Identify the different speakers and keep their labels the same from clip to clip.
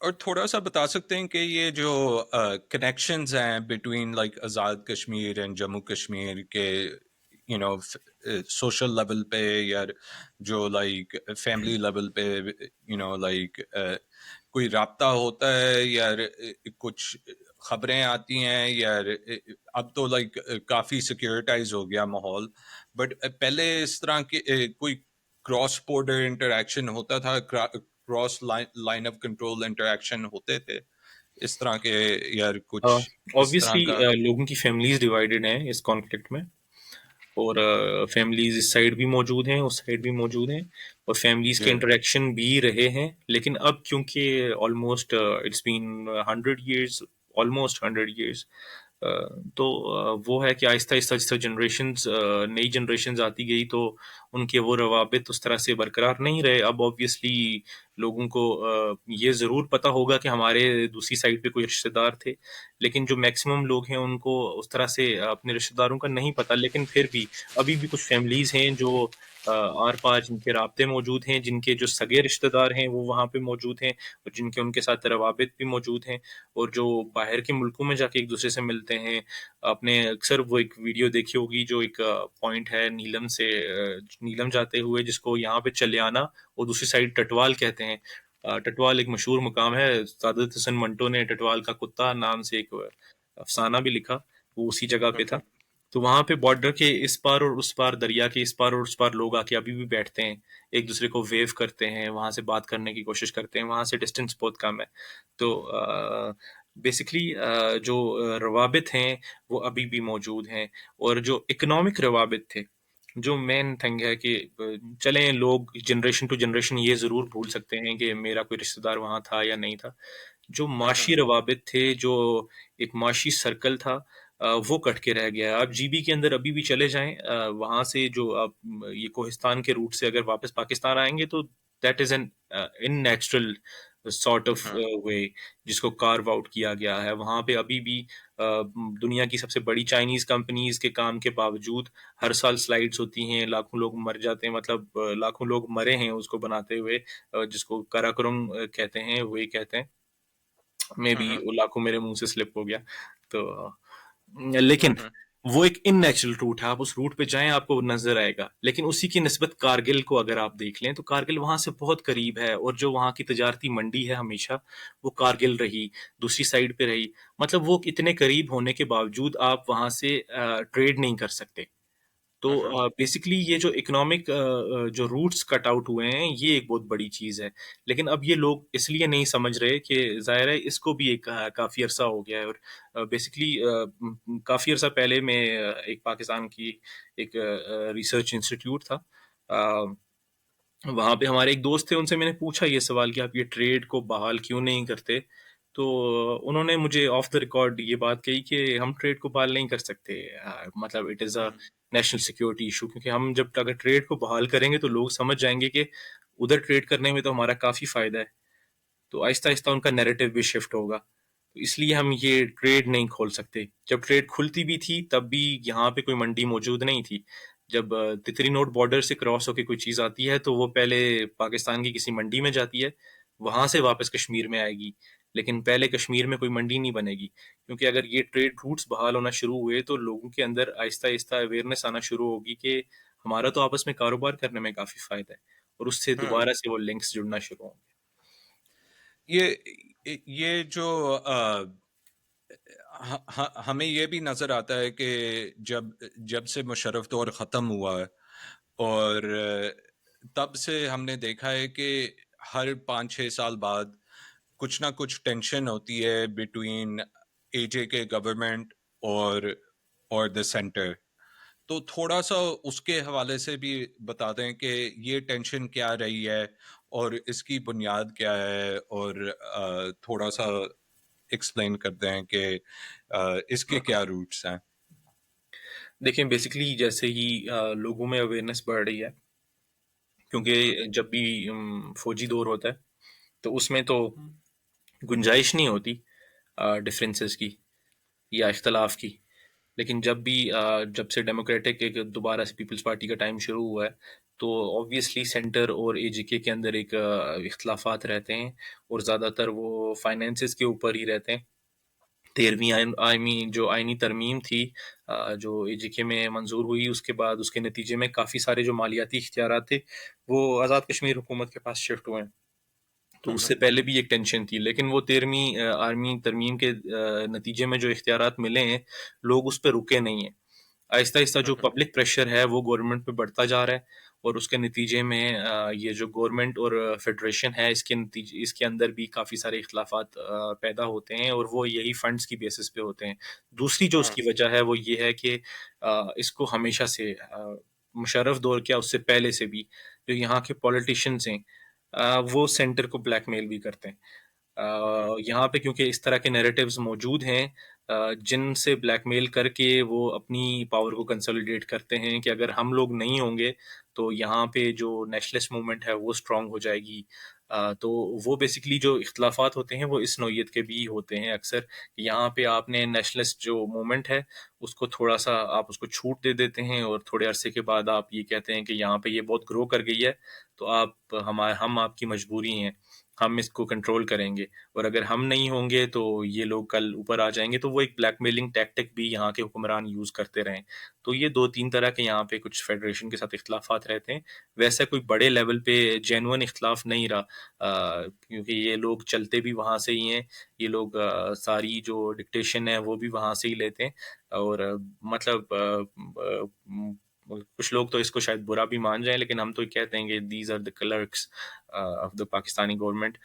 Speaker 1: اور تھوڑا سا بتا سکتے ہیں کہ یہ جو کنیکشنز ہیں between like Azad Kashmir and Jammu Kashmir کے سوشل لیول پہ یا جو لائک فیملی لیول پہ لائک کوئی رابطہ ہوتا ہے یا کچھ خبریں آتی ہیں یا اب تو لائک کافی سیکیورٹائز ہو گیا ماحول، بٹ پہلے اس طرح کے کوئی کراس بارڈر انٹریکشن ہوتا تھا، cross line of control interaction ہوتے تھے اس طرح کے یار کچھ اس طرح
Speaker 2: آبویسلی
Speaker 1: کا؟
Speaker 2: لوگوں کی فیملیز ڈیوائیڈڈ ہیں اس کانفلکٹ میں، اور فیملیز اس سائڈ بھی موجود ہیں، اس سائڈ بھی موجود ہیں، اور فیملیز کے
Speaker 1: جی
Speaker 2: انٹریکشن بھی رہے ہیں. لیکن اب کیونکہ almost it's been 100 years, almost 100 years, تو وہ ہے کہ آہستہ آہستہ جس طرح جنریشنز نئی جنریشنز آتی گئی تو ان کے وہ روابط اس طرح سے برقرار نہیں رہے. اب آبویسلی لوگوں کو یہ ضرور پتہ ہوگا کہ ہمارے دوسری سائڈ پہ کوئی رشتہ دار تھے، لیکن جو میکسیمم لوگ ہیں ان کو اس طرح سے اپنے رشتہ داروں کا نہیں پتہ. لیکن پھر بھی ابھی بھی کچھ فیملیز ہیں جو آر پار جن کے رابطے موجود ہیں، جن کے جو سگے رشتہ دار ہیں وہ وہاں پہ موجود ہیں، اور جن کے ان کے ساتھ روابط بھی موجود ہیں، اور جو باہر کے ملکوں میں جا کے ایک دوسرے سے ملتے ہیں. آپ نے اکثر وہ ایک ویڈیو دیکھی ہوگی جو ایک پوائنٹ ہے نیلم سے نیلم جاتے ہوئے، جس کو یہاں پہ چلیانا اور دوسری سائڈ ٹٹوال کہتے ہیں. ٹٹوال ایک مشہور مقام ہے، سعادت حسن منٹو نے ٹٹوال کا کتا نام سے ایک افسانہ بھی لکھا، وہ اسی جگہ پہ تھا. تو وہاں پہ بارڈر کے اس پار اور اس پار، دریا کے اس پار اور اس پار لوگ آ کے ابھی بھی بیٹھتے ہیں، ایک دوسرے کو ویو کرتے ہیں، وہاں سے بات کرنے کی کوشش کرتے ہیں. وہاں سے ڈسٹینس بہت کم ہے. تو بیسکلی جو روابط ہیں وہ ابھی بھی موجود ہیں. اور جو اکنامک روابط تھے، جو مین تھنگ ہے کہ چلیں لوگ جنریشن ٹو جنریشن یہ ضرور بھول سکتے ہیں کہ میرا کوئی رشتہ دار وہاں تھا یا نہیں تھا. جو معاشی روابط تھے، جو ایک معاشی سرکل تھا، وہ کٹ کے رہ گیا ہے. آپ جی بی کے اندر ابھی بھی چلے جائیں، وہاں سے جو آپ یہ کوہستان کے روٹ سے اگر واپس پاکستان آئیں گے تو that is an in natural sort of way جس کو کارو آؤٹ کیا گیا ہے. وہاں پہ ابھی بھی دنیا کی سب سے بڑی چائنیز کمپنیز کے کام کے باوجود ہر سال سلائڈز ہوتی ہیں، لاکھوں لوگ مر جاتے ہیں، مطلب لاکھوں لوگ مرے ہیں اس کو بناتے ہوئے، جس کو کراکرم کہتے ہیں، وہی کہتے ہیں. میں بھی لاکھوں میرے منہ سے سلپ ہو گیا. تو لیکن وہ ایک ان نیچرل روٹ ہے، آپ اس روٹ پہ جائیں آپ کو نظر آئے گا. لیکن اسی کی نسبت کارگل کو اگر آپ دیکھ لیں تو کارگل وہاں سے بہت قریب ہے، اور جو وہاں کی تجارتی منڈی ہے ہمیشہ وہ کارگل رہی، دوسری سائڈ پہ رہی. مطلب وہ اتنے قریب ہونے کے باوجود آپ وہاں سے ٹریڈ نہیں کر سکتے. تو بیسکلی یہ جو اکنامک جو روٹس کٹ آؤٹ ہوئے ہیں یہ ایک بہت بڑی چیز ہے. لیکن اب یہ لوگ اس لیے نہیں سمجھ رہے کہ ظاہر ہے اس کو بھی ایک کافی عرصہ ہو گیا ہے. اور بیسکلی کافی عرصہ پہلے میں ایک پاکستان کی ایک ریسرچ انسٹیٹیوٹ تھا، وہاں پہ ہمارے ایک دوست تھے، ان سے میں نے پوچھا یہ سوال کہ آپ یہ ٹریڈ کو بحال کیوں نہیں کرتے. تو انہوں نے مجھے آف دا ریکارڈ یہ بات کہی کہ ہم ٹریڈ کو بحال نہیں کر سکتے، مطلب it is a national security issue. کیونکہ ہم جب اگر ٹریڈ کو بحال کریں گے تو لوگ سمجھ جائیں گے کہ ادھر ٹریڈ کرنے میں تو ہمارا کافی فائدہ ہے، تو آہستہ آہستہ ان کا نیریٹو بھی شفٹ ہوگا. تو اس لیے ہم یہ ٹریڈ نہیں کھول سکتے. جب ٹریڈ کھلتی بھی تھی تب بھی یہاں پہ کوئی منڈی موجود نہیں تھی. جب تتری نوٹ بارڈر سے کراس ہو کے کوئی چیز آتی ہے تو وہ پہلے پاکستان کی کسی منڈی میں جاتی ہے، وہاں سے واپس کشمیر میں آئے گی. لیکن پہلے کشمیر میں کوئی منڈی نہیں بنے گی. کیونکہ اگر یہ ٹریڈ روٹس بحال ہونا شروع ہوئے تو لوگوں کے اندر آہستہ آہستہ اویئرنیس آنا شروع ہوگی کہ ہمارا تو آپس میں کاروبار کرنے میں کافی فائدہ ہے، اور اس سے دوبارہ سے وہ لنکس جڑنا شروع ہوں گے.
Speaker 1: یہ جو ہمیں یہ بھی نظر آتا ہے کہ جب سے مشرف دور ختم ہوا ہے اور تب سے ہم نے دیکھا ہے کہ ہر 5-6 سال بعد کچھ نہ کچھ ٹینشن ہوتی ہے بٹوین اے جے کے گورنمنٹ اور دا سینٹر. تو تھوڑا سا اس کے حوالے سے بھی بتا دیں کہ یہ ٹینشن کیا رہی ہے اور اس کی بنیاد کیا ہے، اور تھوڑا سا ایکسپلین کرتے ہیں کہ اس کے کیا روٹس ہیں.
Speaker 2: دیکھیں بیسکلی جیسے ہی لوگوں میں اویئرنیس بڑھ رہی ہے، کیونکہ جب بھی فوجی دور ہوتا ہے تو اس میں تو گنجائش نہیں ہوتی ڈفرینسز کی یا اختلاف کی. لیکن جب سے ڈیموکریٹک ایک دوبارہ سے پیپلز پارٹی کا ٹائم شروع ہوا ہے تو آبویسلی سینٹر اور اے جی کے اندر ایک اختلافات رہتے ہیں، اور زیادہ تر وہ فائنینسز کے اوپر ہی رہتے ہیں۔ 13ویں آئینی جو آئینی ترمیم تھی جو اے جی کے میں منظور ہوئی، اس کے بعد اس کے نتیجے میں کافی سارے جو مالیاتی اختیارات تھے وہ آزاد کشمیر حکومت کے پاس شفٹ ہوئے ہیں۔ تو اس
Speaker 1: ہوں،
Speaker 2: سے پہلے بھی ایک ٹینشن تھی، لیکن وہ 13ویں آرمی ترمیم کے نتیجے میں جو اختیارات ملے ہیں، لوگ اس پہ رکے نہیں ہیں۔ آہستہ آہستہ جو
Speaker 1: ہوں،
Speaker 2: پبلک پریشر ہے وہ گورنمنٹ پہ بڑھتا جا رہا ہے، اور اس کے نتیجے میں یہ جو گورنمنٹ اور فیڈریشن ہے، اس کے اندر بھی کافی سارے اختلافات پیدا ہوتے ہیں، اور وہ یہی فنڈز کی بیسس پہ ہوتے ہیں۔ دوسری جو اس
Speaker 1: ہوں،
Speaker 2: کی وجہ ہے وہ یہ ہے کہ اس کو ہمیشہ سے مشرف دور کیا اس سے پہلے سے بھی جو یہاں کے پولیٹیشنز ہیں وہ سینٹر کو بلیک میل بھی کرتے ہیں۔
Speaker 1: ہوں،
Speaker 2: یہاں پہ کیونکہ اس طرح کے نیریٹیوز موجود ہیں جن سے بلیک میل کر کے وہ اپنی پاور کو کنسولیڈیٹ کرتے ہیں کہ اگر ہم لوگ نہیں ہوں گے تو یہاں پہ جو نیشنلسٹ موومنٹ ہے وہ اسٹرانگ ہو جائے گی۔ تو وہ بیسکلی جو اختلافات ہوتے ہیں وہ اس نوعیت کے بھی ہوتے ہیں اکثر، کہ یہاں پہ آپ نے نیشنلسٹ جو موومنٹ ہے اس کو تھوڑا سا آپ اس کو چھوٹ دے دیتے ہیں، اور تھوڑے عرصے کے بعد آپ یہ کہتے ہیں کہ یہاں پہ یہ بہت گرو کر گئی ہے، تو ہم آپ کی مجبوری ہیں، ہم اس کو کنٹرول کریں گے، اور اگر ہم نہیں ہوں گے تو یہ لوگ کل اوپر آ جائیں گے۔ تو وہ ایک بلیک میلنگ ٹیکٹک بھی یہاں کے حکمران یوز کرتے رہیں۔ تو یہ دو تین طرح کے یہاں پہ کچھ فیڈریشن کے ساتھ اختلافات رہتے ہیں۔ ویسے کوئی بڑے لیول پہ جینون اختلاف نہیں رہا، کیونکہ یہ لوگ چلتے بھی وہاں سے ہی ہیں، یہ لوگ ساری جو ڈکٹیشن ہے وہ بھی وہاں سے ہی لیتے ہیں، اور مطلب کچھ لوگ تو اس کو شاید برا بھی مان جائیں، لیکن ہم تو کہتے ہیں کہ these are the clerks of the Pakistani government.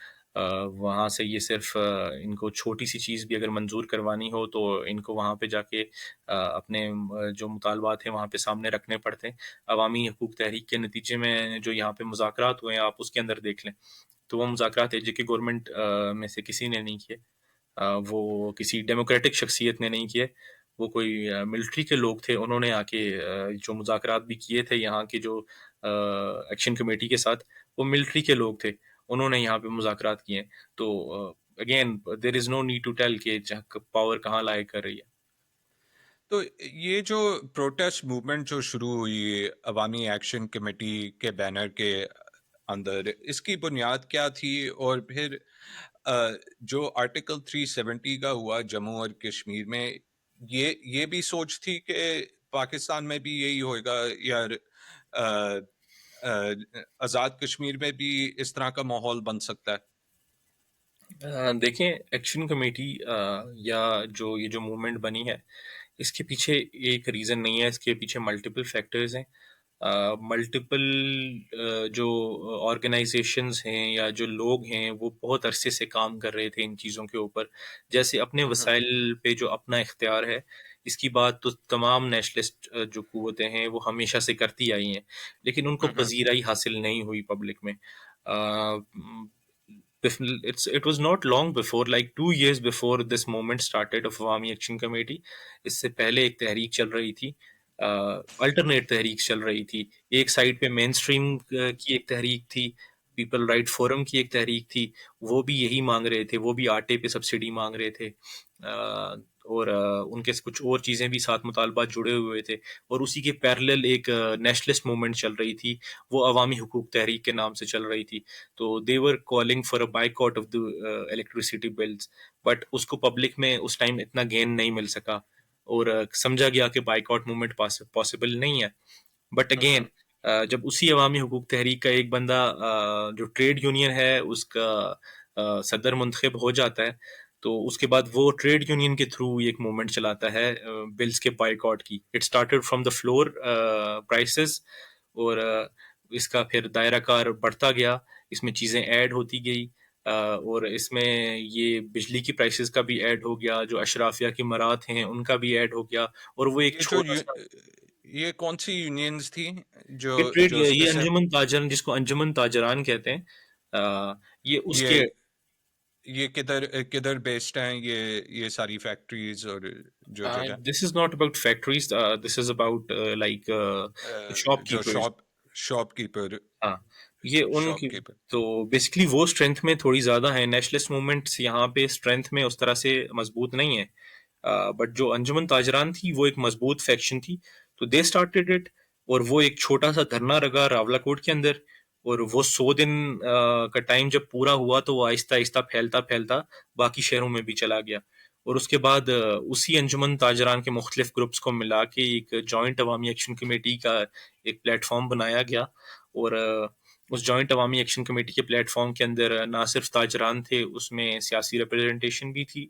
Speaker 2: وہاں سے یہ صرف ان کو چھوٹی سی چیز بھی اگر منظور کروانی ہو تو ان کو وہاں پہ جا کے اپنے جو مطالبات ہیں وہاں پہ سامنے رکھنے پڑتے ہیں۔ عوامی حقوق تحریک کے نتیجے میں جو یہاں پہ مذاکرات ہوئے ہیں آپ اس کے اندر دیکھ لیں، تو وہ مذاکرات اے جے کے گورنمنٹ میں سے کسی نے نہیں کیے، وہ کسی ڈیموکریٹک شخصیت نے نہیں کیے، وہ کوئی ملٹری کے لوگ تھے، انہوں نے آ کے جو مذاکرات بھی کیے تھے یہاں کے جو ایکشن کمیٹی کے ساتھ، وہ ملٹری کے لوگ تھے، انہوں نے یہاں پہ مذاکرات کیے ہیں۔ تو again there is no need to tell کہ پاور کہاں لائے کر رہی ہے۔
Speaker 1: تو یہ جو پروٹیسٹ موومنٹ جو شروع ہوئی عوامی ایکشن کمیٹی کے بینر کے اندر، اس کی بنیاد کیا تھی؟ اور پھر جو آرٹیکل 370 کا ہوا جموں اور کشمیر میں، یہ بھی سوچ تھی کہ پاکستان میں بھی یہی ہوئے گا، یا آزاد کشمیر میں بھی اس طرح کا ماحول بن سکتا ہے؟
Speaker 2: دیکھیں ایکشن کمیٹی یا جو یہ جو موومنٹ بنی ہے، اس کے پیچھے ایک ریزن نہیں ہے، اس کے پیچھے ملٹیپل فیکٹرز ہیں۔ ملٹیپل جو آرگنائزیشنز ہیں یا جو لوگ ہیں وہ بہت عرصے سے کام کر رہے تھے ان چیزوں کے اوپر، جیسے اپنے
Speaker 1: ہوں،
Speaker 2: وسائل پہ جو اپنا اختیار ہے، اس کی بات تو تمام نیشنلسٹ جو قوتیں ہیں وہ ہمیشہ سے کرتی آئی ہیں، لیکن ان کو
Speaker 1: ہوں،
Speaker 2: پذیرائی حاصل نہیں ہوئی پبلک میں۔ It was not long before, like 2 years before this movement started of عوامی ایکشن کمیٹی، اس سے پہلے ایک تحریک چل رہی تھی، الٹرنیٹ تحریک چل رہی تھی۔ ایک سائڈ پہ مین اسٹریم کی ایک تحریک تھی، پیپل رائٹ فورم کی ایک تحریک تھی، وہ بھی یہی مانگ رہے تھے، وہ بھی آٹے پہ سبسڈی مانگ رہے تھے، اور ان کے کچھ اور چیزیں بھی ساتھ مطالبات جڑے ہوئے تھے، اور اسی کے پیرلل ایک نیشنلسٹ موومنٹ چل رہی تھی، وہ عوامی حقوق تحریک کے نام سے چل رہی تھی۔ تو they were calling for a boycott of the electricity bills، but اس کو پبلک میں اس ٹائم اتنا گین نہیں مل سکا، اور سمجھا گیا کہ بائیکاٹ موومنٹ پاسبل نہیں ہے۔ بٹ اگین
Speaker 1: ہوں،
Speaker 2: جب اسی عوامی حقوق تحریک کا ایک بندہ جو ٹریڈ یونین ہے اس کا صدر منتخب ہو جاتا ہے، تو اس کے بعد وہ ٹریڈ یونین کے تھرو ایک موومنٹ چلاتا ہے بلز کے بائیکاٹ کی۔ It started from the flour prices, اور اس کا پھر دائرہ کار بڑھتا گیا، اس میں چیزیں ایڈ ہوتی گئی، اور اس میں یہ بجلی کی پرائسز کا بھی ایڈ ہو گیا، جو اشرافیہ کی مرات ہیں ان کا بھی ایڈ ہو گیا، اور وہ ایک
Speaker 1: یہ جو
Speaker 2: چھوٹا سا
Speaker 1: یہ کون سی یونینز تھی جو
Speaker 2: یہ ٹریڈ
Speaker 1: جو
Speaker 2: یہ
Speaker 1: اسپیسیفک؟
Speaker 2: انجمن تاجران جس کو انجمن تاجران کہتے ہیں، یہ اس کے
Speaker 1: یہ کدھر کدھر بیسڈ ہیں یہ ساری فیکٹریز اور جو جگہ؟
Speaker 2: This is not about factories, this is about like shop
Speaker 1: جو
Speaker 2: کیپرز۔
Speaker 1: شاپ کیپر
Speaker 2: ہاں، یہ ان
Speaker 1: شاپ
Speaker 2: کی
Speaker 1: کیپر
Speaker 2: تو بیسکلی وہ اسٹرینتھ میں تھوڑی زیادہ ہے، نیشنلسٹ موومنٹس یہاں پہ اسٹرینتھ میں اس طرح سے مضبوط نہیں ہے۔ بٹ جو انجمن تاجران تھی وہ ایک مضبوط فیکشن تھی، تو دے اسٹارٹیڈ اٹ. اور وہ ایک چھوٹا سا دھرنا لگا راولا کوٹ کے اندر، اور وہ 100 دن کا ٹائم جب پورا ہوا تو وہ آہستہ آہستہ پھیلتا پھیلتا باقی شہروں میں بھی چلا گیا. اور اس کے بعد اسی انجمن تاجران کے مختلف گروپس کو ملا کے ایک جوائنٹ عوامی ایکشن کمیٹی کا ایک پلیٹ فارم بنایا گیا. اور اس جوائنٹ عوامی ایکشن کمیٹی کے پلیٹ فارم کے اندر نہ صرف تاجران تھے، اس میں سیاسی ریپرزنٹیشن بھی تھی.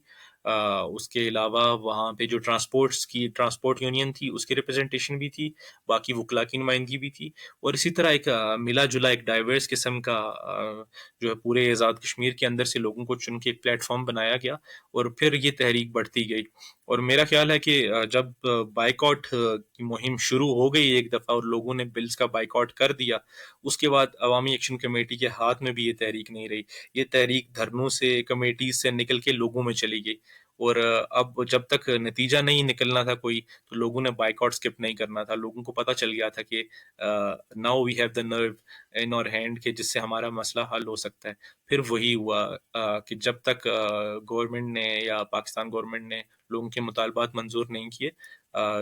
Speaker 2: اس کے علاوہ وہاں پہ جو ٹرانسپورٹ یونین تھی اس کی ریپرزنٹیشن بھی تھی، باقی وکلا کی نمائندگی بھی تھی. اور اسی طرح ایک ملا جلا ایک ڈائیورس قسم کا جو ہے پورے آزاد کشمیر کے اندر سے لوگوں کو چن کے ایک پلیٹ فارم بنایا گیا، اور پھر یہ تحریک بڑھتی گئی. اور میرا خیال ہے کہ جب بائیکاٹ کی مہم شروع ہو گئی ایک دفعہ اور لوگوں نے بلز کا بائیکاٹ کر دیا، اس کے بعد عوامی ایکشن کمیٹی کے ہاتھ میں بھی یہ تحریک نہیں رہی. یہ تحریک دھرنوں سے، کمیٹیز سے نکل کے لوگوں میں چلی گئی. اور اب جب تک نتیجہ نہیں نکلنا تھا کوئی، تو لوگوں نے بائیکاٹ اسکپ نہیں کرنا تھا. لوگوں کو پتہ چل گیا تھا کہ ناؤ وی ہیو دا نرو ان اور ہینڈ، کہ جس سے ہمارا مسئلہ حل ہو سکتا ہے. پھر وہی ہوا کہ جب تک گورنمنٹ نے یا پاکستان گورنمنٹ نے لوگوں کے مطالبات منظور نہیں کیے،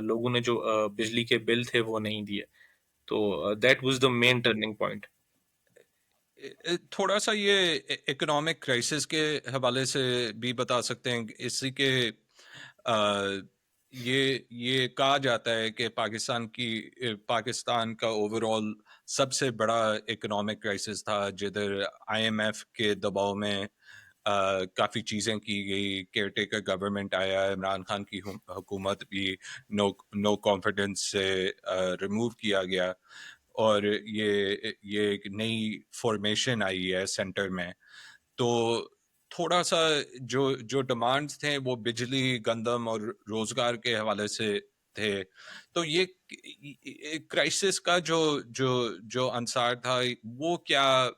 Speaker 2: لوگوں نے جو بجلی کے بل تھے وہ نہیں دیے. تو that was the main turning point.
Speaker 1: تھوڑا سا یہ اکنامک کرائسس کے حوالے سے بھی بتا سکتے ہیں اسی کے یہ کہا جاتا ہے کہ پاکستان کا اوور آل سب سے بڑا اکنامک کرائسس تھا، جدھر آئی ایم ایف کے دباؤ میں کافی چیزیں کی گئی، کیئر ٹیکر گورنمنٹ آیا، عمران خان کی حکومت بھی نو کانفیڈنس سے ریموو کیا گیا، اور یہ ایک نئی فارمیشن آئی ہے سینٹر میں. تو تھوڑا سا جو ڈیمانڈز تھے وہ بجلی، گندم اور روزگار کے حوالے سے تھے. تو یہ کرائسس کا جو انصار تھا وہ کیا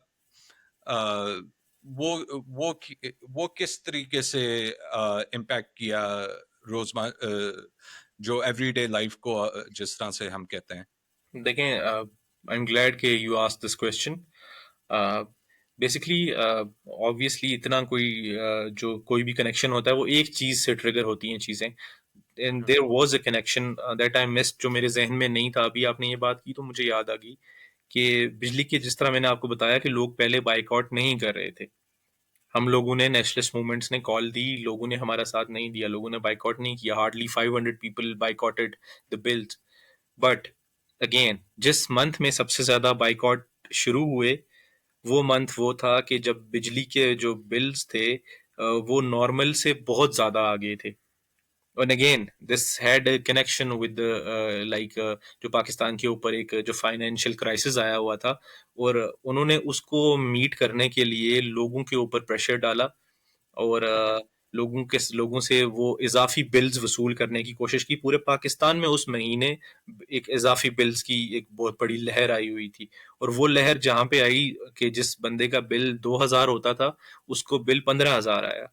Speaker 1: وہ کس طریقے سے امپیکٹ کیا روزمرہ جو ایوری ڈے لائف کو، جس طرح سے ہم کہتے ہیں.
Speaker 2: دیکھیں، آئی ایم گلیڈ کہ you ask this question. Basically obviously اتنا کوئی بھی کنیکشن ہوتا ہے وہ ایک چیز سے ٹریگر ہوتی ہیں چیزیں. And there was a connection that I missed, جو میرے ذہن میں نہیں تھا. ابھی آپ نے یہ بات کی تو مجھے یاد آ گئی کہ بجلی کے، جس طرح میں نے آپ کو بتایا کہ لوگ پہلے بائیک آؤٹ نہیں کر رہے تھے. ہم لوگوں نے، نیشنلسٹ موومنٹس نے کال دی، لوگوں نے ہمارا ساتھ نہیں دیا، لوگوں نے بائیک آؤٹ نہیں کیا. Hardly 500 people boycotted the bills. But again جس منتھ میں سب سے زیادہ بائیک آؤٹ شروع ہوئے، وہ منتھ وہ تھا کہ جب بجلی کے جو بلز تھے وہ نارمل سے بہت زیادہ آگے تھے. And again, this had a connection with the جو پاکستان کے اوپر ایک جو فائنینشیل کرائسس آیا ہوا تھا، اور انہوں نے اس کو میٹ کرنے کے لیے لوگوں کے اوپر پریشر ڈالا، اور لوگوں سے وہ اضافی بلز وصول کرنے کی کوشش کی. پورے پاکستان میں اس مہینے ایک اضافی بلز کی ایک بہت بڑی لہر آئی ہوئی تھی. اور وہ لہر جہاں پہ آئی کہ جس بندے کا بل 2,000 ہوتا تھا اس کو بل 15,000 آیا،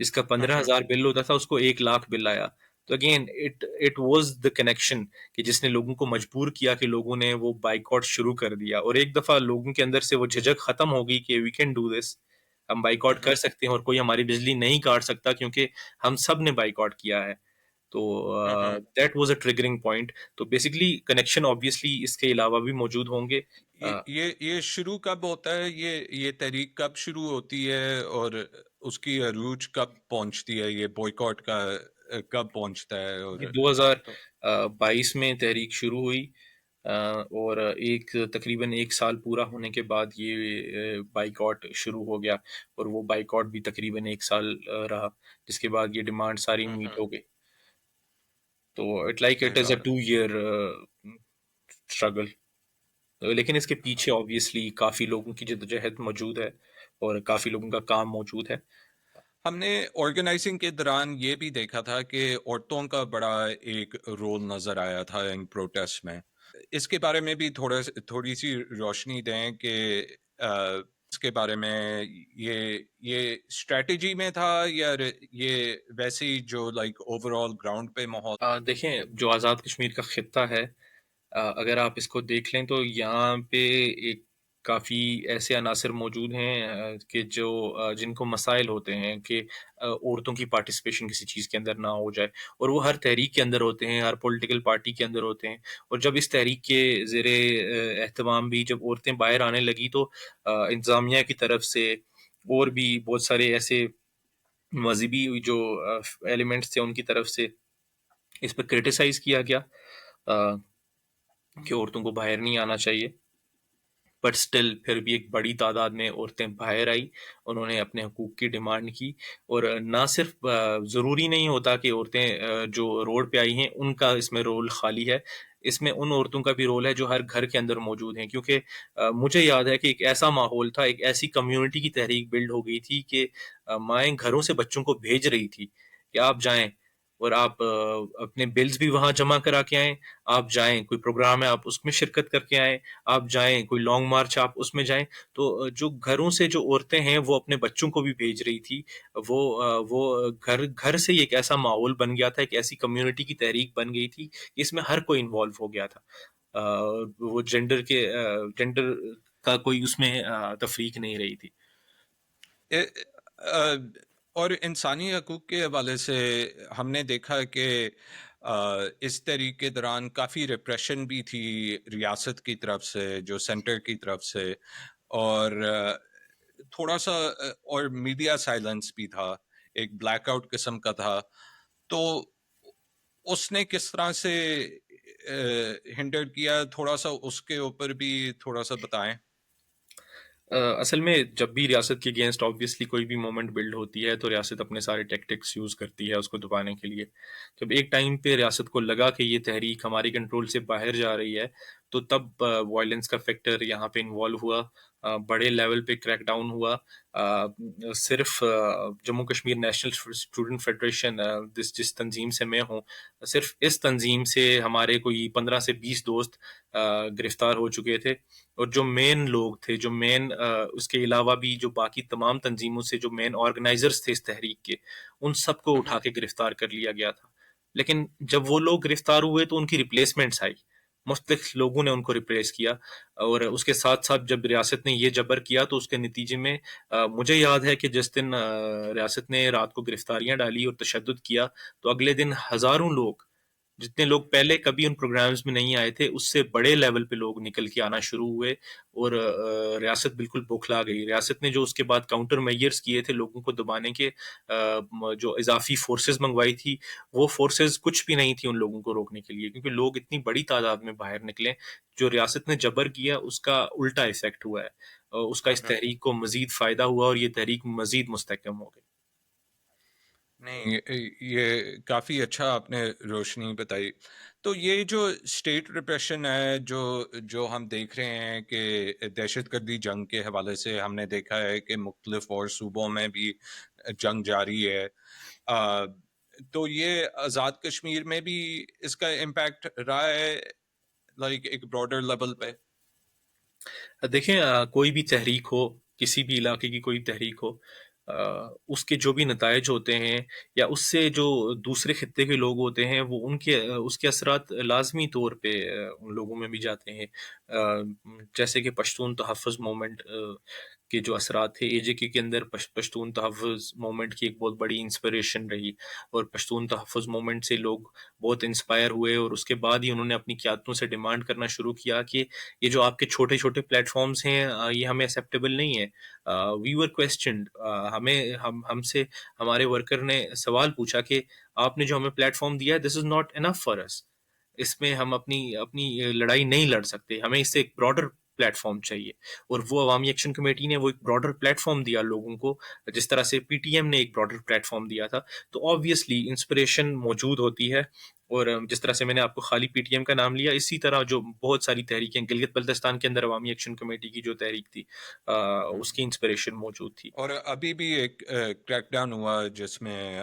Speaker 2: جس کا 15,000 بل ہوتا تھا اس کو 1,00,000 بل آیا. تو again it was the connection کہ جس نے لوگوں کو مجبور کیا کہ لوگوں نے وہ بائیک آؤٹ شروع کر دیا. اور ایک دفعہ لوگوں کے اندر سے وہ جھجک ختم ہو گئی کہ وی کین ڈو دس، ہم بائیک آؤٹ کر سکتے ہیں اور کوئی ہماری بجلی نہیں کاٹ سکتا کیونکہ ہم سب نے بائیک آؤٹ کیا ہے. تو that was a triggering point. تو بیسکلی کنیکشن آبویسلی اس کے علاوہ بھی موجود ہوں گے.
Speaker 1: یہ شروع کب ہوتا ہے، یہ تحریک کب شروع ہوتی ہے، اور اس کی عروج کب پہنچتی ہے، یہ بوائیکاٹ کا کب پہنچتا ہے؟ اور
Speaker 2: 2022 میں تحریک شروع ہوئی، اور تقریباً 1 سال پورا ہونے کے بعد یہ بائیک آؤٹ شروع ہو گیا. اور وہ بائیک آؤٹ بھی تقریباً 1 سال رہا، جس کے بعد یہ ڈیمانڈ ساری میٹ ہو گئی. تو it is a 2 year struggle. لیکن اس کے پیچھے آبویسلی کافی لوگوں کی جدوجہد موجود ہے اور کافی لوگوں کا کام موجود ہے.
Speaker 1: ہم نے آرگنائزنگ کے دوران یہ بھی دیکھا تھا کہ عورتوں کا بڑا ایک رول نظر آیا تھا ان پروٹیسٹ میں. اس کے بارے میں بھی تھوڑی سی روشنی دیں کہ اس کے بارے میں یہ اسٹریٹجی میں تھا یا یہ ویسی جو لائک اوور آل گراؤنڈ پہ ماحول.
Speaker 2: دیکھیں، جو آزاد کشمیر کا خطہ ہے، اگر آپ اس کو دیکھ لیں تو یہاں پہ ایک کافی ایسے عناصر موجود ہیں کہ جو جن کو مسائل ہوتے ہیں کہ عورتوں کی پارٹیسپیشن کسی چیز کے اندر نہ ہو جائے، اور وہ ہر تحریک کے اندر ہوتے ہیں، ہر پولیٹیکل پارٹی کے اندر ہوتے ہیں۔ اور جب اس تحریک کے زیر اہتمام بھی جب عورتیں باہر آنے لگی تو انتظامیہ کی طرف سے اور بھی بہت سارے ایسے مذہبی جو ایلیمنٹس تھے ان کی طرف سے اس پہ کرٹیسائز کیا گیا آ، کہ عورتوں کو باہر نہیں آنا چاہیے، بٹ اسٹل پھر بھی ایک بڑی تعداد میں عورتیں باہر آئی، انہوں نے اپنے حقوق کی ڈیمانڈ کی۔ اور نہ صرف ضروری نہیں ہوتا کہ عورتیں جو روڈ پہ آئی ہیں ان کا اس میں رول خالی ہے، اس میں ان عورتوں کا بھی رول ہے جو ہر گھر کے اندر موجود ہیں، کیونکہ مجھے یاد ہے کہ ایک ایسا ماحول تھا، ایک ایسی کمیونٹی کی تحریک بلڈ ہو گئی تھی کہ مائیں گھروں سے بچوں کو بھیج رہی تھی کہ آپ جائیں اور آپ اپنے بلز بھی وہاں جمع کرا کے آئیں، آپ جائیں کوئی پروگرام ہے آپ اس میں شرکت کر کے آئیں، آپ جائیں کوئی لانگ مارچ آپ اس میں جائیں۔ تو جو گھروں سے جو عورتیں ہیں وہ اپنے بچوں کو بھی بھیج رہی تھی، وہ گھر گھر سے ہی ایک ایسا ماحول بن گیا تھا، ایک ایسی کمیونٹی کی تحریک بن گئی تھی کہ اس میں ہر کوئی انوالو ہو گیا تھا۔ وہ جینڈر کا کوئی اس میں تفریق نہیں رہی تھی۔
Speaker 1: اے- آ، اور انسانی حقوق کے حوالے سے ہم نے دیکھا کہ اس تحریک کے دوران کافی ریپریشن بھی تھی ریاست کی طرف سے، جو سینٹر کی طرف سے، اور تھوڑا سا اور میڈیا سائلنس بھی تھا، ایک بلیک آؤٹ قسم کا تھا۔ تو اس نے کس طرح سے ہنڈر کیا، تھوڑا سا اس کے اوپر بھی تھوڑا سا بتائیں۔
Speaker 2: اصل میں جب بھی ریاست کے اگینسٹ آبویسلی کوئی بھی مومنٹ بلڈ ہوتی ہے تو ریاست اپنے سارے ٹیکٹکس یوز کرتی ہے اس کو دبانے کے لیے۔ جب ایک ٹائم پہ ریاست کو لگا کہ یہ تحریک ہماری کنٹرول سے باہر جا رہی ہے تو تب وائلنس کا فیکٹر یہاں پہ انوالو ہوا، بڑے لیول پہ کریک ڈاؤن ہوا۔ صرف Jammu Kashmir national student federation جس تنظیم سے میں ہوں، صرف اس تنظیم سے ہمارے کوئی 15 سے 20 دوست گرفتار ہو چکے تھے، اور جو مین لوگ تھے، جو مین اس کے علاوہ بھی جو باقی تمام تنظیموں سے جو مین آرگنائزرز تھے اس تحریک کے، ان سب کو اٹھا کے گرفتار کر لیا گیا تھا۔ لیکن جب وہ لوگ گرفتار ہوئے تو ان کی ریپلیسمنٹس آئی، مختلف لوگوں نے ان کو ریپلیس کیا، اور اس کے ساتھ ساتھ جب ریاست نے یہ جبر کیا تو اس کے نتیجے میں مجھے یاد ہے کہ جس دن ریاست نے رات کو گرفتاریاں ڈالی اور تشدد کیا تو اگلے دن ہزاروں لوگ، جتنے لوگ پہلے کبھی ان پروگرامز میں نہیں آئے تھے اس سے بڑے لیول پہ لوگ نکل کے آنا شروع ہوئے، اور ریاست بالکل بوکھلا گئی۔ ریاست نے جو اس کے بعد کاؤنٹر میئرز کیے تھے لوگوں کو دبانے کے، جو اضافی فورسز منگوائی تھی، وہ فورسز کچھ بھی نہیں تھی ان لوگوں کو روکنے کے لیے، کیونکہ لوگ اتنی بڑی تعداد میں باہر نکلے۔ جو ریاست نے جبر کیا اس کا الٹا ایفیکٹ ہوا ہے، اس کا اس تحریک کو مزید فائدہ ہوا اور یہ تحریک مزید مستحکم ہو گئی۔
Speaker 1: نہیں، یہ کافی اچھا آپ نے روشنی بتائی۔ تو یہ جو اسٹیٹ ریپریشن ہے، جو ہم دیکھ رہے ہیں کہ دہشت گردی جنگ کے حوالے سے ہم نے دیکھا ہے کہ مختلف اور صوبوں میں بھی جنگ جاری ہے، تو یہ آزاد کشمیر میں بھی اس کا امپیکٹ رہا ہے، لائک ایک براڈر لیول پہ؟
Speaker 2: دیکھیں کوئی بھی تحریک ہو، کسی بھی علاقے کی کوئی تحریک ہو، اس کے جو بھی نتائج ہوتے ہیں یا اس سے جو دوسرے خطے کے لوگ ہوتے ہیں وہ ان کے اس کے اثرات لازمی طور پہ ان لوگوں میں بھی جاتے ہیں۔ جیسے کہ پشتون تحفظ مومنٹ کے جو اثرات تھے، اے جے کے اندر پشتون تحفظ مومنٹ کی ایک بہت بڑی انسپریشن رہی، اور پشتون تحفظ مومنٹ سے لوگ بہت انسپائر ہوئے، اور اس کے بعد ہی انہوں نے اپنی قیادتوں سے ڈیمانڈ کرنا شروع کیا کہ یہ جو آپ کے چھوٹے چھوٹے پلیٹ فارمز ہیں یہ ہمیں ایکسیپٹیبل نہیں ہے۔ وی ور کویسچنڈ، ہم سے ہمارے ورکر نے سوال پوچھا کہ آپ نے جو ہمیں پلیٹ فارم دیا ہے دس از ناٹ انف فار اس، اس میں ہم اپنی لڑائی نہیں لڑ سکتے، ہمیں اس سے ایک براڈر پلیٹ فارم چاہیے۔ اور وہ عوامی ایکشن کمیٹی نے وہ ایک براڈر پلیٹ فارم دیا لوگوں کو، جس طرح سے پی ٹی ایم نے ایک براڈر پلیٹ فارم دیا تھا۔ تو آبویسلی انسپریشن موجود ہوتی ہے، اور جس طرح سے میں نے آپ کو خالی پی ٹی ایم کا نام لیا، اسی طرح جو بہت ساری تحریکیں گلگت بلتستان کے اندر عوامی ایکشن کمیٹی کی جو تحریک تھی اس کی انسپریشن موجود تھی۔
Speaker 1: اور ابھی بھی ایک کریک ڈاؤن ہوا جس میں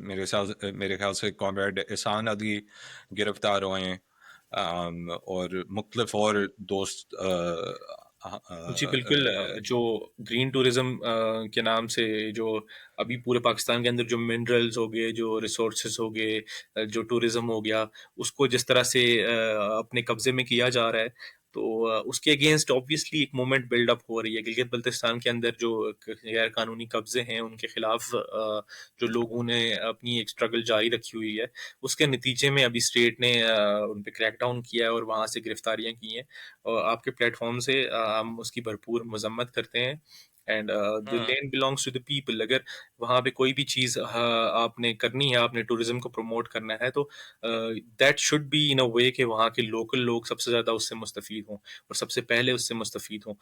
Speaker 1: میرے خیال سے کامریڈ احسان علی گرفتار ہوئے ہیں، اور مختلف اور دوست
Speaker 2: جی بالکل، جو گرین ٹورزم کے نام سے جو ابھی پورے پاکستان کے اندر جو منرلز ہو گئے، جو ریسورسز ہو گئے، جو ٹورزم ہو گیا، اس کو جس طرح سے اپنے قبضے میں کیا جا رہا ہے، تو اس کے اگینسٹ آبویسلی ایک موومنٹ بلڈ اپ ہو رہی ہے. گلگت بلتستان کے اندر جو غیر قانونی قبضے ہیں ان کے خلاف جو لوگوں نے اپنی ایک اسٹرگل جاری رکھی ہوئی ہے, اس کے نتیجے میں ابھی اسٹیٹ نے ان پہ کریک ڈاؤن کیا ہے اور وہاں سے گرفتاریاں کی ہیں. اور آپ کے پلیٹ فارم سے ہم اس کی بھرپور مذمت کرتے ہیں. اینڈ دی
Speaker 1: ہاں
Speaker 2: land belongs to the people. اگر وہاں پہ کوئی بھی چیز آپ نے کرنی ہے, آپ نے ٹوریزم کو پروموٹ کرنا ہے, تو دیٹ شوڈ بی ان اے وے کہ وہاں کے لوکل لوگ سب سے زیادہ اس سے مستفید ہوں اور سب سے پہلے اس سے مستفید ہوں.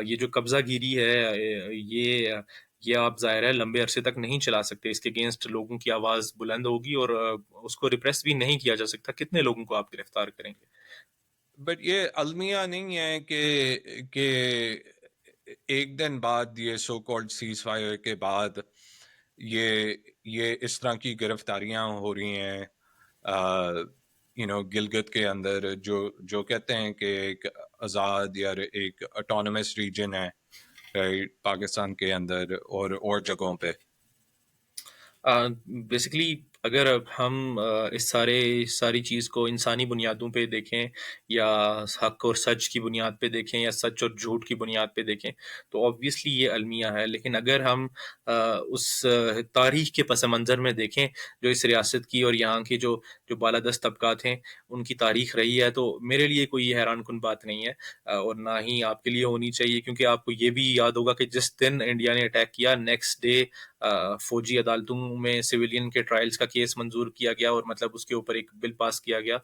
Speaker 2: یہ جو قبضہ گیری ہے, یہ آپ ظاہر ہے لمبے عرصے تک نہیں چلا سکتے. اس کے اگینسٹ لوگوں کی آواز بلند ہوگی اور اس کو ریپریس بھی نہیں کیا جا سکتا. کتنے لوگوں کو آپ گرفتار کریں گے؟
Speaker 1: بٹ یہ المیہ نہیں ہے کہ ایک دن بعد یہ سو کالڈ سیز فائر کے بعد یہ اس طرح کی گرفتاریاں ہو رہی ہیں گلگت کے اندر جو کہتے ہیں کہ ایک آزاد یا ایک اٹانومس ریجن ہے پاکستان کے اندر اور جگہوں پہ.
Speaker 2: بیسکلی اگر ہم اس ساری چیز کو انسانی بنیادوں پہ دیکھیں یا حق اور سچ کی بنیاد پہ دیکھیں یا سچ اور جھوٹ کی بنیاد پہ دیکھیں تو آبویسلی یہ المیہ ہے. لیکن اگر ہم اس تاریخ کے پس منظر میں دیکھیں جو اس ریاست کی اور یہاں کی جو بالادست طبقات ہیں ان کی تاریخ رہی ہے, تو میرے لیے کوئی حیران کن بات نہیں ہے اور نہ ہی آپ کے لیے ہونی چاہیے. کیونکہ آپ کو یہ بھی یاد ہوگا کہ جس دن انڈیا نے اٹیک کیا, نیکسٹ ڈے فوجی عدالتوں میں سویلین کے ٹرائلز کا کیس منظور کیا گیا اور مطلب اس کے اوپر ایک بل پاس کیا گیا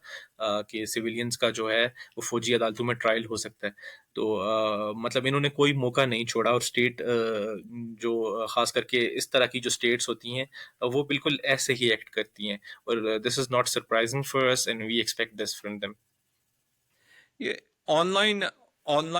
Speaker 2: کہ سویلینز کا جو ہے وہ فوجی عدالتوں میں ٹرائل ہو سکتا ہے. تو مطلب انہوں نے کوئی موقع نہیں چھوڑا. اور اسٹیٹ جو خاص کر کے اس طرح کی جو اسٹیٹس ہوتی ہیں وہ بالکل ایسے ہی ایکٹ کرتی ہیں, اور this is not surprising for us and we expect this from them.
Speaker 1: یہ آن لائن